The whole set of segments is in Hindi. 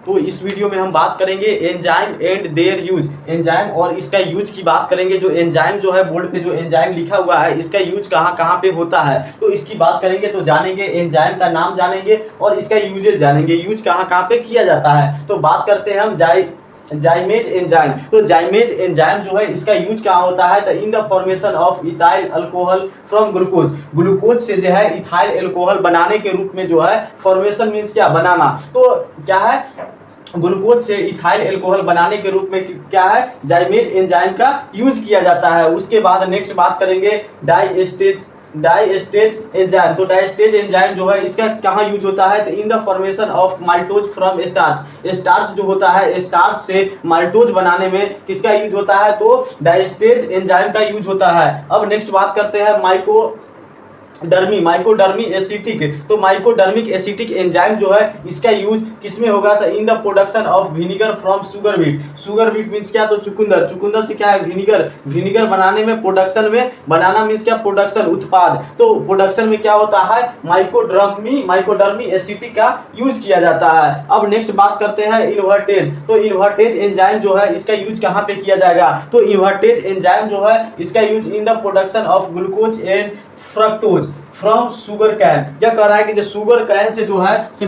तो इस वीडियो में हम बात करेंगे enzyme and their use, enzyme और इसका यूज की बात करेंगे। जो एंजाइम जो है बोर्ड पे जो एंजाइम लिखा हुआ है इसका यूज कहाँ कहाँ पे होता है तो इसकी बात करेंगे। तो जानेंगे एंजाइम का नाम जानेंगे और इसका यूजेज जानेंगे, यूज कहाँ कहाँ पे किया जाता है। तो बात करते हैं हम जाइमेज एंजाइम। तो जाइमेज एंजाइम जो है इसका यूज कहाँ होता है तो in the formation of ethyl alcohol from glucose, glucose से जो है इथाइल अल्कोहल बनाने के रूप में जो है फॉर्मेशन मीन्स क्या बनाना, तो क्या है ग्लूकोज से इथाइल अल्कोहल बनाने के रूप में क्या है जाइमेज एंजाइम का यूज किया जाता है। उसके बाद नेक्स्ट बात करेंगे डाइस्टेज एंजाइम। तो डाइस्टेज एंजाइम जो है इसका कहाँ यूज होता है तो in the formation of maltose from starch, starch जो होता है स्टार्च से माल्टोज बनाने में किसका यूज होता है तो डाइस्टेज एंजाइम का यूज होता है। अब नेक्स्ट बात करते हैं माइकोडर्मी एसिटिक। तो माइकोडर्मिक एसिटिक एंजाइम जो है इसका यूज किसमें होगा तो in the production of vinegar from sugar beet, sugar beet means क्या तो चुकंदर, चुकंदर से क्या है विनीगर, विनीगर बनाने में प्रोडक्शन में बनाना मीन्स क्या प्रोडक्शन उत्पाद, तो प्रोडक्शन में क्या होता है माइकोडर्मी एसिटिक का यूज किया जाता है। अब नेक्स्ट बात करते हैं इन्वर्टेज। तो इन्वर्टेज एंजाइम जो है इसका यूज कहाँ पे किया जाएगा तो इन्वर्टेज एंजाइम जो है इसका use in the production of glucose and fructose from sugar cane. यह कह रहा है कि जो शुगर कैन से जो है से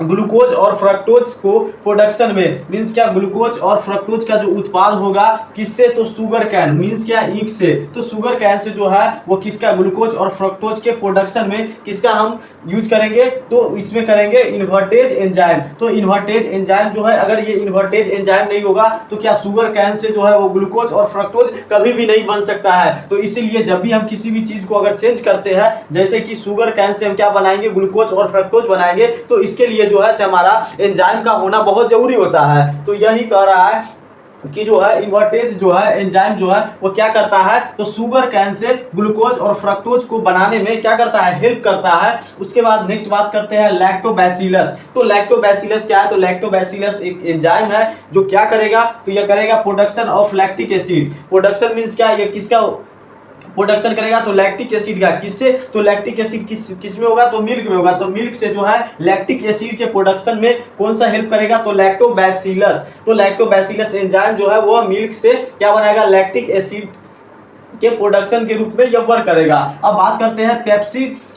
ग्लूकोज और फ्रक्टोज को प्रोडक्शन में मीन्स क्या ग्लूकोज और फ्रक्टोज का जो उत्पाद होगा किससे तो शुगर कैन मीन्स क्या ईख से, तो शुगर कैन से जो है वो किसका ग्लूकोज और फ्रक्टोज के प्रोडक्शन में किसका हम यूज करेंगे तो इसमें करेंगे इन्वर्टेज एंजाइम। तो इन्वर्टेज एंजाइम जो है अगर ये इन्वर्टेज एंजाइम नहीं होगा तो क्या शुगर कैन से जो है वो ग्लूकोज और फ्रक्टोज कभी भी नहीं बन सकता है। तो इसीलिए जब भी हम किसी भी चीज को अगर चेंज करते हैं जैसे कि शुगर कैन से हम क्या बनाएंगे ग्लूकोज और फ्रक्टोज बनाएंगे तो इसके लिए जो है हमारा एंजाइम का होना बहुत जरूरी होता है। तो यही कह रहा है कि जो है इन्वर्टेज जो है एंजाइम जो है वो क्या करता है तो शुगर कैन से ग्लूकोज और फ्रक्टोज को बनाने में क्या करता है हेल्प करता है। उसके बाद नेक्स्ट बात करते हैं लैक्टोबैसिलस। तो लैक्टोबैसिलस क्या है तो लैक्टोबैसिलस एक एंजाइम है जो क्या करेगा तो यह करेगा production of lactic acid, production means क्या ये किसका प्रोडक्शन करेगा तो लैक्टिक एसिड का, किससे तो लैक्टिक एसिड किस में होगा तो मिल्क में होगा, तो मिल्क से जो है लैक्टिक एसिड के प्रोडक्शन में कौन सा हेल्प करेगा तो लैक्टोबैसिलस। तो लैक्टोबैसिलस एंजाइम जो है वो मिल्क से क्या बनाएगा लैक्टिक एसिड के प्रोडक्शन के रूप में यह वर्क करेगा। अब बात करते हैं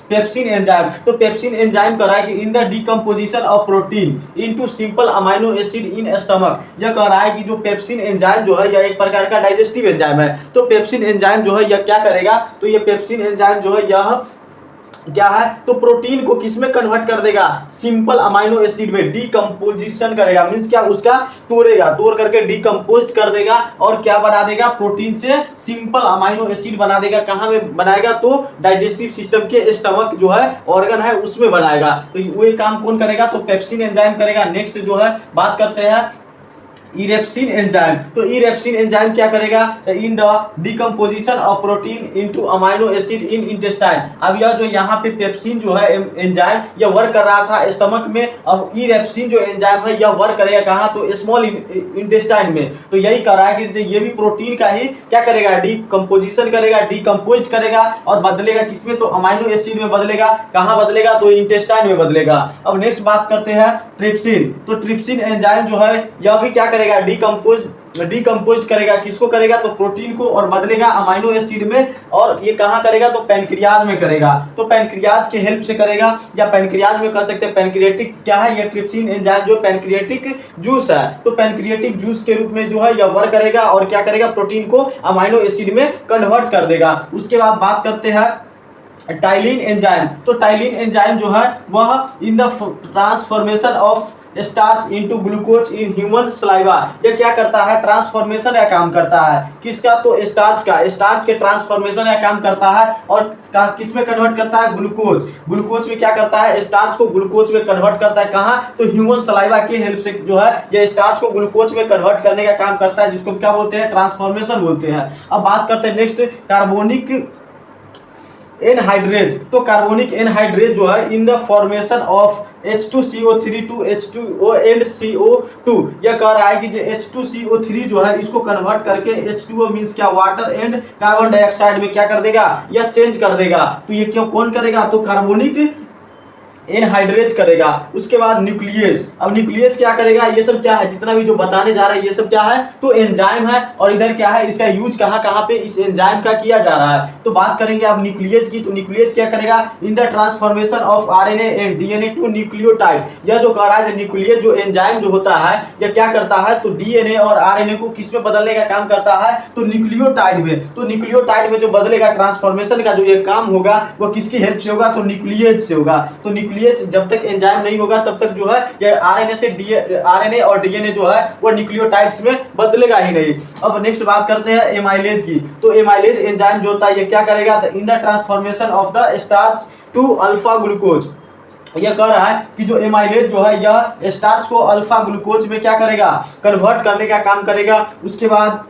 पेप्सिन एंजाइम। तो पेप्सिन एंजाइम कह रहा है कि in the decomposition of protein into simple amino acid in stomach. यह कह रहा है कि जो पेप्सिन एंजाइम जो है यह एक प्रकार का डाइजेस्टिव एंजाइम है। तो पेप्सिन एंजाइम जो है यह क्या करेगा तो यह पेप्सिन एंजाइम जो है यह क्या है तो प्रोटीन को किसमें कन्वर्ट कर देगा सिंपल अमाइनो एसिड में, डीकंपोजिशन करेगा मींस क्या उसका तोड़ेगा, तोड़ करके डीकंपोज कर देगा और क्या बना देगा प्रोटीन से सिंपल अमाइनो एसिड बना देगा। कहां में बनाएगा तो डाइजेस्टिव सिस्टम के स्टमक जो है ऑर्गन है उसमें बनाएगा। तो वो काम कौन करेगा तो पेप्सिन एंजाइम करेगा। नेक्स्ट जो है बात करते हैं इरेप्सिन एंजाइम। तो इरेप्सिन एंजाइम क्या करेगा in the decomposition of protein into amino acid in intestine. अब यह जो यहाँ पे पेप्सिन जो है एंजाइम यह वर्क कर रहा था स्टमक में, अब इरेप्सिन जो एंजाइम है यह वर्क करेगा कहाँ तो स्मॉल इंटेस्टाइन में। तो यही कर रहा है कि ये भी प्रोटीन का ही क्या करेगा डिकम्पोजिशन करेगा, डिकम्पोज करेगा और बदलेगा किसमें तो अमाइनो एसिड में बदलेगा। कहाँ बदलेगा तो इंटेस्टाइन में बदलेगा। अब नेक्स्ट बात करते हैं ट्रिप्सिन। तो ट्रिप्सिन एंजाइम जो है यह भी क्या करेगा डिकम्पोज करेगा, किसको करेगा तो प्रोटीन को और बदलेगा अमाइनो एसिड में। और ये कहां करेगा तो पैनक्रियाज में करेगा। तो पैनक्रियाज के हेल्प से करेगा या पैनक्रियाज में कर सकते हैं। पैनक्रियाटिक क्या है ये ट्रिप्सिन एंजाइम जो पैनक्रियाटिक जूस है, तो पैनक्रियाटिक जूस के रूप में जो है यह वर्क करेगा और क्या करेगा प्रोटीन को अमाइनो एसिड में कन्वर्ट कर देगा। उसके बाद बात करते हैं टाइलिन एंजाइम। तो टाइलिन एंजाइम जो है वह इन the transformation of starch into glucose in human saliva. ये क्या करता है ट्रांसफॉर्मेशन का काम करता है किसका तो स्टार्च का, स्टार्च के ट्रांसफॉर्मेशन का काम करता है और किस में कन्वर्ट करता है ग्लूकोज, ग्लूकोज में क्या करता है स्टार्च को ग्लूकोज में कन्वर्ट करता है। कहाँ तो ह्यूमन सलाइवा के हेल्प से जो है ये स्टार्च को ग्लूकोज में कन्वर्ट करने का काम करता है जिसको क्या बोलते हैं ट्रांसफॉर्मेशन बोलते हैं। अब बात करते हैं नेक्स्ट कार्बोनिक एनहाइड्रेज। तो कार्बोनिक एनहाइड्रेज जो है इन the formation of H2CO3 to H2O and CO2। यह कह रहा है कि जो H2CO3 जो है इसको कन्वर्ट करके H2O मींस क्या वाटर एंड कार्बन डाइऑक्साइड में क्या कर देगा यह चेंज कर देगा। तो ये क्यों कौन करेगा तो कार्बोनिक एनहाइड्रेज करेगा। उसके बाद न्यूक्लियस, अब न्यूक्लियस क्या करेगा, ये सब क्या है, जितना भी जो बताने जा रहा है ये सब क्या है, तो एंजाइम है। और इधर क्या है, इसका यूज कहाँ कहाँ पे इस एंजाइम का किया जा रहा है। तो बात करेंगे अब न्यूक्लियस की, तो न्यूक्लियस क्या करेगा, in the transformation of RNA and DNA to nucleotide. यह जो कह रहा है न्यूक्लियस जो एंजाइम जो होता है यह क्या करता है, तो डीएनए और आरएनए को किस में बदलने का काम करता है, तो न्यूक्लियोटाइड में। तो न्यूक्लियोटाइड में जो बदलेगा, ट्रांसफॉर्मेशन का जो ये काम होगा वो किसकी हेल्प से होगा, तो न्यूक्लियस से होगा। तो न्यूक्लियस जब तक एंजाइम नहीं होगा तब तक जो है ये आरएनए और डीएनए जो है वो न्यूक्लियोटाइड्स में बदलेगा ही नहीं। अब नेक्स्ट बात करते हैं एमाइलेज की। तो एमाइलेज एंजाइम जो होता है ये क्या करेगा, in the transformation of the starch to alpha glucose. यह कह रहा है कि जो एमाइलेज जो है यह स्टार्च को अल्फा ग्लूकोज में क्या करेगा, कन्वर्ट करने का काम करेगा। उसके बाद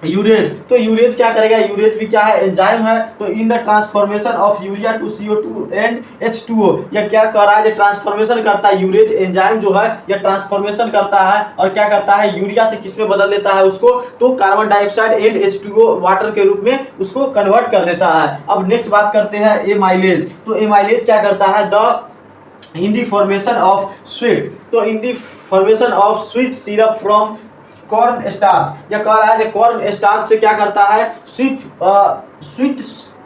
यूरेज, तो यूरेज क्या करेगा, यूरेज भी क्या है, एंजाइम है। तो in the transformation of urea to CO2 and H2O, यह क्या कर रहा है, ट्रांसफॉर्मेशन करता है। यूरेज एंजाइम जो है यह ट्रांसफॉर्मेशन करता है और क्या करता है, यूरिया से किस में बदल देता है उसको, तो carbon dioxide and H2O water के रूप में उसको कन्वर्ट कर देता है। अब नेक्स्ट बात करते हैं एमाइलेज। तो एमाइलेज क्या करता है, the in the formation of sweet, तो in the formation of sweet syrup from corn starch. यह कह रहा है कि कॉर्न स्टार्च से क्या करता है, स्वीट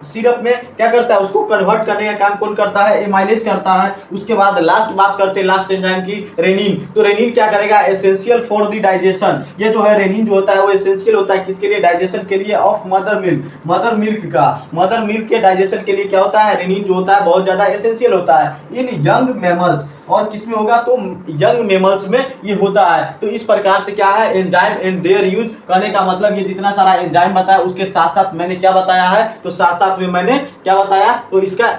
सिरप में क्या करता है, उसको कन्वर्ट करने का काम कौन करता है, एमाइलेज करता है। उसके बाद लास्ट बात करते हैं लास्ट एंजाइम की, रेनिन। तो रेनिन क्या करेगा, एसेंशियल फॉर द डाइजेशन। ये जो है रेनिन जो होता है वो एसेंशियल होता है किसके लिए, डाइजेशन के लिए ऑफ मदर मिल्क का। मदर मिल्क के डाइजेशन के लिए क्या होता है, रेनिन जो होता है बहुत ज्यादा एसेंशियल होता है इन यंग मैमल्स। और किसमें होगा, तो यंग मैमल्स में ये होता है। तो इस प्रकार से क्या है, एंजाइम एंड देयर यूज, कहने का मतलब ये जितना सारा एंजाइम बताया उसके साथ साथ मैंने क्या बताया है, तो साथ साथ में मैंने क्या बताया, तो इसका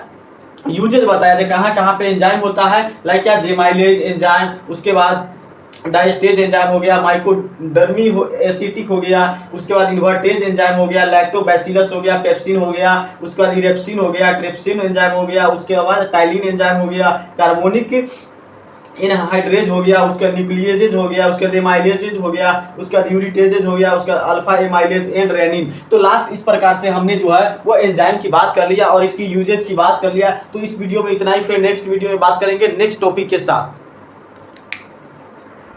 यूजेज बताया थे, कहाँ कहाँ पे एंजाइम होता है, लाइक क्या, जेमाइलेज एंजाइम, उसके बाद डायस्टेज एंजाइम हो गया, माइकोडर्मी एसिटिक हो गया, उसके बाद इन्वर्टेज एंजाइम हो गया, लैक्टोबैसिलस हो गया, पेप्सिन हो गया, उसके बाद इरेप्सिन हो गया, ट्रिप्सिन एंजाइम हो गया, उसके बाद टाइलिन एंजाइम हो गया, कार्बोनिक एनहाइड्रेज हो गया, उसका न्यूक्लियेजेज हो गया, उसके बाद एमाइलेजेज हो गया, उसका यूरिटेजेज हो गया, उसका अल्फा एमाइलेज एंड रेनिन। तो लास्ट इस प्रकार से हमने जो है वो एंजाइम की बात कर लिया और इसकी यूजेज की बात कर लिया। तो इस वीडियो में इतना ही, फिर नेक्स्ट वीडियो में बात करेंगे नेक्स्ट टॉपिक के साथ।